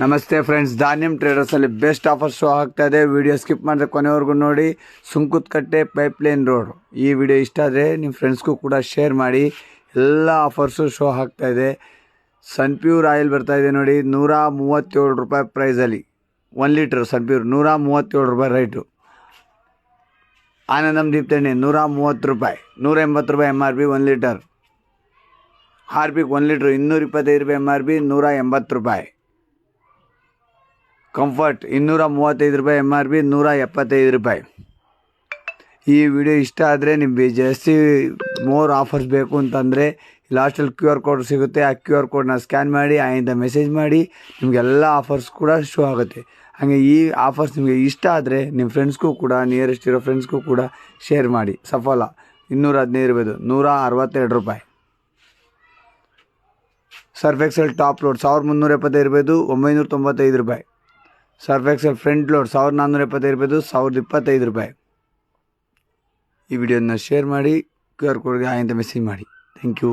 ನಮಸ್ತೆ friends, ಧಾನ್ಯಂ ಟ್ರೇಡರ್ಸಲ್ಲಿ best offer show ಆಗ್ತಾ ಇದೆ. ವಿಡಿಯೋ ಸ್ಕಿಪ್ ಮಾಡಿದ್ರೆ ಕೊನೆವರೆಗೂ ನೋಡಿ. ಸುಂಕುತ್ಕಟ್ಟೆ ಪೈಪ್ಲೈನ್ ರೋಡ್. ಈ ವಿಡಿಯೋ ಇಷ್ಟ ಆದರೆ ನಿಮ್ಮ ಫ್ರೆಂಡ್ಸ್ಗೂ ಕೂಡ ಶೇರ್ ಮಾಡಿ. ಎಲ್ಲ ಆಫರ್ಸು ಶೋ ಆಗ್ತಾ ಇದೆ. ಸನ್ಪ್ಯೂರ್ ಆಯಿಲ್ ಬರ್ತಾ ಇದೆ ನೋಡಿ, 137 ರೂಪಾಯಿ ಪ್ರೈಸಲ್ಲಿ 1 ಲೀಟ್ರ್ ಸನ್ಪ್ಯೂರ್ 137 ರೂಪಾಯಿ ರೈಟು. ಆನಂದಂ ದೀಪ್ ಎಣ್ಣೆ 130 ರೂಪಾಯಿ, 180 ರೂಪಾಯಿ MRP 1 ಲೀಟರ್. ಹಾರ್ಪಿಕ್ 1 ಲೀಟ್ರ್ 225 ರೂಪಾಯಿ MRP 180 ರೂಪಾಯಿ. ಕಂಫರ್ಟ್ 235 ರೂಪಾಯಿ MRP 175 ರೂಪಾಯಿ. ಈ ವಿಡಿಯೋ ಇಷ್ಟ ಆದರೆ ನಿಮಗೆ ಜಾಸ್ತಿ ಮೋರ್ ಆಫರ್ಸ್ ಬೇಕು ಅಂತಂದರೆ ಲಾಸ್ಟಲ್ಲಿ QR ಕೋಡ್ ಸಿಗುತ್ತೆ. ಆ QR ಕೋಡ್ನ ಸ್ಕ್ಯಾನ್ ಮಾಡಿ ಆಯಿಂದ ಮೆಸೇಜ್ ಮಾಡಿ, ನಿಮಗೆಲ್ಲ ಆಫರ್ಸ್ ಕೂಡ ಶೋ ಆಗುತ್ತೆ. ಹಾಗೆ ಈ ಆಫರ್ಸ್ ನಿಮಗೆ ಇಷ್ಟ ಆದರೆ ನಿಮ್ಮ ಫ್ರೆಂಡ್ಸ್ಗೂ ಕೂಡ, ನಿಯರೆಸ್ಟ್ ಇರೋ ಫ್ರೆಂಡ್ಸ್ಗೂ ಕೂಡ ಶೇರ್ ಮಾಡಿ. ಸಫಲ 215 ರೂಪಾಯಿದು 162 ರೂಪಾಯಿ. ಸರ್ಫ್ ಎಕ್ಸೆಲ್ ಟಾಪ್ ಲೋಡ್ 1375 ರೂಪಾಯಿದು 995 ರೂಪಾಯಿ. ಸರ್ಫ್ ಎಕ್ಸೆಲ್ ಫ್ರಂಟ್ ಲೋಡ್ 1475 ರೂಪಾಯಿದು 1025 ರೂಪಾಯಿ. ಈ ವಿಡಿಯೋನ ಶೇರ್ ಮಾಡಿ, QR ಕೋಡ್ಗೆ ಆಯಿಂದ ಮೆಸೇಜ್ ಮಾಡಿ. Thank you.